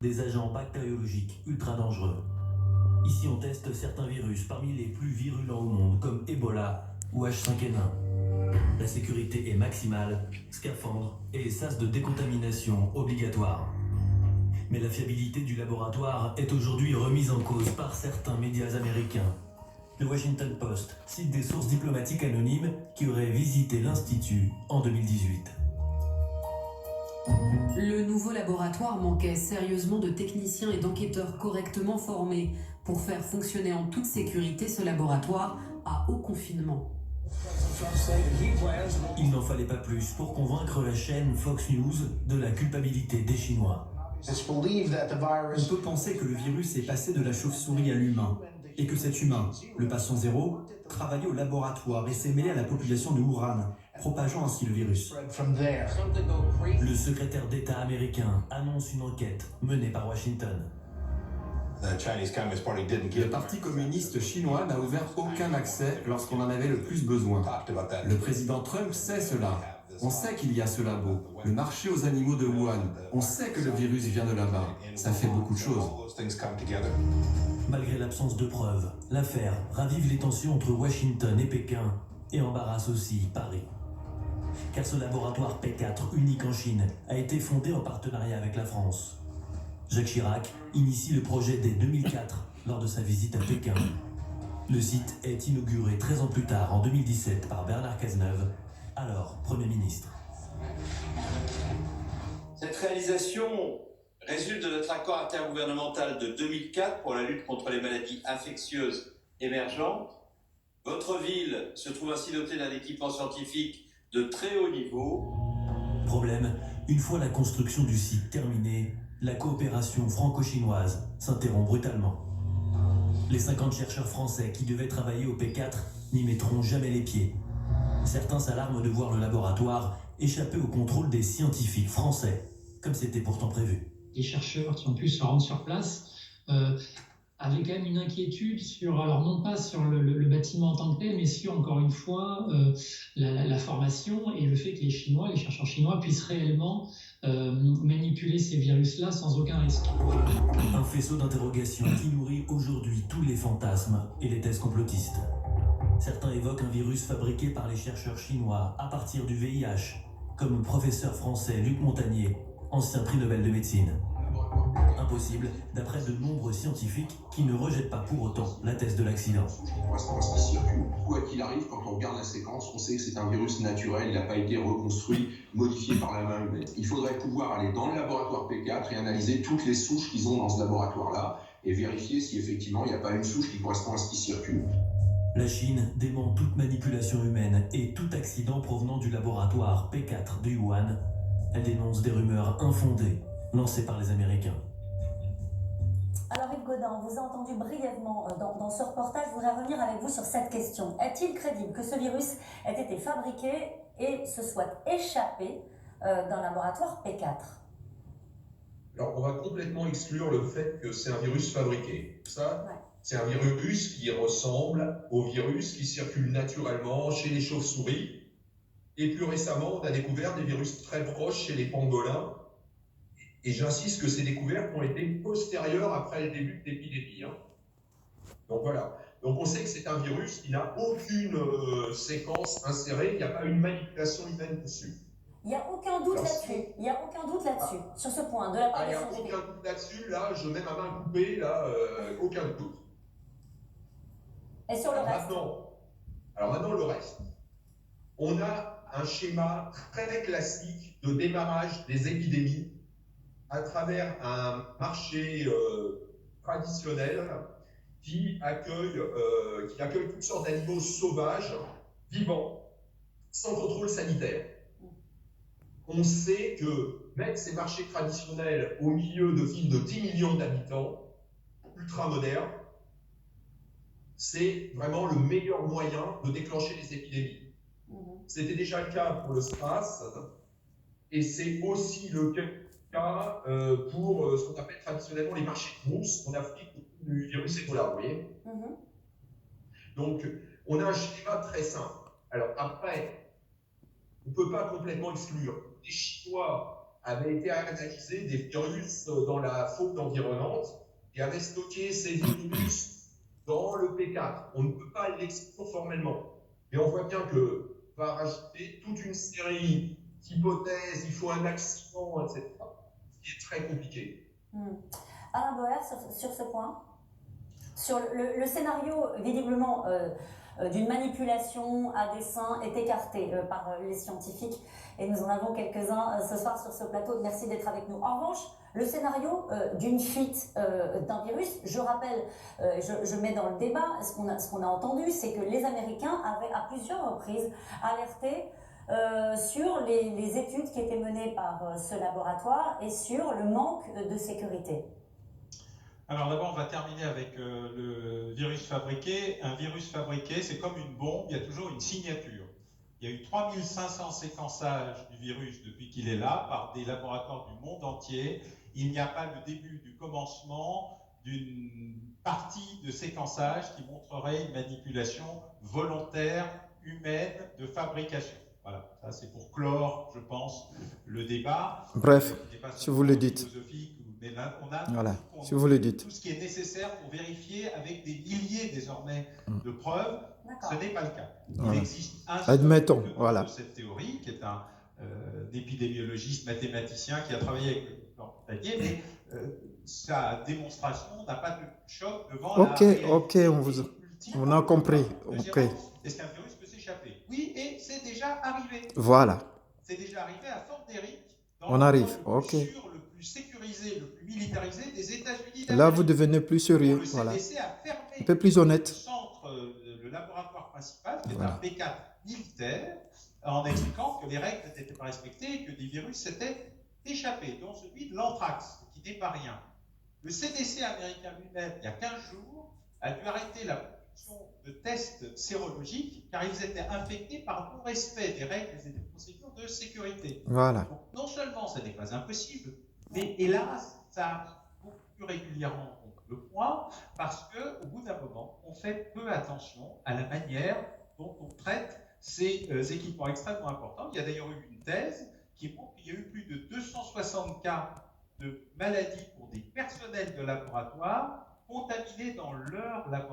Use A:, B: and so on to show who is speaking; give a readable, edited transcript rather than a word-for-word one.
A: des agents bactériologiques ultra dangereux. Ici, on teste certains virus parmi les plus virulents au monde, comme Ebola ou H5N1. La sécurité est maximale, scaphandre et sas de décontamination obligatoire. Mais la fiabilité du laboratoire est aujourd'hui remise en cause par certains médias américains. Le Washington Post cite des sources diplomatiques anonymes qui auraient visité l'Institut en 2018.
B: Le nouveau laboratoire manquait sérieusement de techniciens et d'enquêteurs correctement formés pour faire fonctionner en toute sécurité ce laboratoire à haut confinement.
A: Il n'en fallait pas plus pour convaincre la chaîne Fox News de la culpabilité des Chinois.
C: On peut penser que le virus est passé de la chauve-souris à l'humain, et que cet humain, le patient zéro, travaillait au laboratoire et s'est mêlé à la population de Wuhan, propageant ainsi le virus.
A: Le secrétaire d'État américain annonce une enquête menée par Washington.
D: Le Parti communiste chinois n'a ouvert aucun accès lorsqu'on en avait le plus besoin. Le président Trump sait cela. On sait qu'il y a ce labo, le marché aux animaux de Wuhan. On sait que le virus vient de là-bas. Ça fait beaucoup de choses.
A: Malgré l'absence de preuves, l'affaire ravive les tensions entre Washington et Pékin et embarrasse aussi Paris. Car ce laboratoire P4, unique en Chine, a été fondé en partenariat avec la France. Jacques Chirac initie le projet dès 2004 lors de sa visite à Pékin. Le site est inauguré 13 ans plus tard, en 2017, par Bernard Cazeneuve, alors Premier ministre.
E: Cette réalisation résulte de notre accord intergouvernemental de 2004 pour la lutte contre les maladies infectieuses émergentes. Votre ville se trouve ainsi dotée d'un équipement scientifique de très haut niveau.
A: Problème, une fois la construction du site terminée, la coopération franco-chinoise s'interrompt brutalement. Les 50 chercheurs français qui devaient travailler au P4 n'y mettront jamais les pieds. Certains s'alarment de voir le laboratoire échapper au contrôle des scientifiques français, comme c'était pourtant prévu.
F: Les chercheurs qui ont pu se rendre sur place avaient quand même une inquiétude sur, alors non pas sur le bâtiment en tant que tel, mais sur, encore une fois, la formation et le fait que les chercheurs chinois puissent réellement manipuler ces virus-là sans aucun risque.
A: Un faisceau d'interrogations qui nourrit aujourd'hui tous les fantasmes et les thèses complotistes. Certains évoquent un virus fabriqué par les chercheurs chinois à partir du VIH, comme le professeur français Luc Montagnier, ancien prix Nobel de médecine. Impossible, d'après de nombreux scientifiques qui ne rejettent pas pour autant la thèse de l'accident.
G: Quoi qu'il arrive, quand on regarde la séquence, on sait que c'est un virus naturel, il n'a pas été reconstruit, modifié par la main humaine. Il faudrait pouvoir aller dans le laboratoire P4 et analyser toutes les souches qu'ils ont dans ce laboratoire-là et vérifier si effectivement il n'y a pas une souche qui correspond à ce qui circule.
A: La Chine dément toute manipulation humaine et tout accident provenant du laboratoire P4 de Wuhan. Elle dénonce des rumeurs infondées lancées par les Américains.
H: Alors Yves Gaudin, on vous a entendu brièvement dans ce reportage. Je voudrais revenir avec vous sur cette question. Est-il crédible que ce virus ait été fabriqué et se soit échappé d'un laboratoire P4 ?
I: Alors, on va complètement exclure le fait que c'est un virus fabriqué. Ça,
H: ouais.
I: C'est un virus qui ressemble au virus qui circule naturellement chez les chauves-souris. Et plus récemment, on a découvert des virus très proches chez les pangolins. Et j'insiste que ces découvertes ont été postérieures après le début de l'épidémie. Donc voilà. Donc on sait que c'est un virus qui n'a aucune séquence insérée, il n'y a pas une manipulation humaine dessus.
H: Il n'y a aucun doute là-dessus. Il n'y a aucun doute là-dessus, sur ce point, de la part
I: des scientifiques. Il n'y a aucun doute là-dessus, là, je mets ma main coupée, là, aucun doute.
H: Et sur le reste
I: Alors maintenant, le reste. On a un schéma très classique de démarrage des épidémies à travers un marché traditionnel qui accueille toutes sortes d'animaux sauvages, vivants, sans contrôle sanitaire. On sait que mettre ces marchés traditionnels au milieu de villes de 10 millions d'habitants, ultra-modernes, c'est vraiment le meilleur moyen de déclencher les épidémies. C'était déjà le cas pour le SRAS, et c'est aussi le cas pour ce qu'on appelle traditionnellement les marchés de brousse en Afrique du virus Ebola, vous voyez. Donc, on a un schéma très simple. Alors après, on ne peut pas complètement exclure. Les Chinois avait été analysé des virus dans la faune environnante et avait stocké ces virus dans le P4. On ne peut pas l'exclure formellement. Mais on voit bien que va rajouter toute une série d'hypothèses, il faut un accident, etc. Ce qui est très compliqué.
H: Alain Boer, sur ce point, sur le scénario, visiblement, d'une manipulation à dessein est écarté par les scientifiques. Et nous en avons quelques-uns ce soir sur ce plateau. Merci d'être avec nous. En revanche, le scénario d'une fuite d'un virus, je rappelle, je mets dans le débat, ce qu'on a entendu, c'est que les Américains avaient à plusieurs reprises alerté sur les études qui étaient menées par ce laboratoire et sur le manque de sécurité.
J: Alors d'abord, on va terminer avec le virus fabriqué. Un virus fabriqué, c'est comme une bombe, il y a toujours une signature. Il y a eu 3500 séquençages du virus depuis qu'il est là, par des laboratoires du monde entier. Il n'y a pas le début du commencement d'une partie de séquençage qui montrerait une manipulation volontaire, humaine, de fabrication. Voilà, ça c'est pour clore, je pense, le débat.
K: Bref, si vous le dites.
J: Mais là, on a
K: voilà, si vous le dites.
J: Tout ce qui est nécessaire pour vérifier avec des milliers désormais de preuves. Ce n'est pas le cas. Il existe un seul de cette théorie, qui est un épidémiologiste mathématicien qui a travaillé avec le docteur Montagnier, mais sa démonstration n'a pas de choc devant la réalité.
K: On a compris.
J: Est-ce qu'un virus peut s'échapper? Oui, et c'est déjà arrivé.
K: Voilà.
J: C'est déjà arrivé à Fort Detrick,
K: on arrive,
J: le plus sécurisé, le plus militarisé des États-Unis.
K: Là, vous devenez plus sérieux, voilà. Un peu plus honnête.
J: Le laboratoire principal, qui est un P4 militaire, en expliquant que les règles n'étaient pas respectées et que des virus s'étaient échappés, dont celui de l'anthrax, qui n'est pas rien. Le CDC américain lui-même, il y a 15 jours, a dû arrêter la production de tests sérologiques car ils étaient infectés par non-respect des règles et des procédures de sécurité.
K: Voilà.
J: Donc, non seulement ça n'est pas impossible, mais hélas, ça arrive beaucoup plus régulièrement. Le point, parce qu'au bout d'un moment, on fait peu attention à la manière dont on traite ces équipements extrêmement importants. Il y a d'ailleurs eu une thèse qui montre qu'il y a eu plus de 260 cas de maladies pour des personnels de laboratoire contaminés dans leur laboratoire.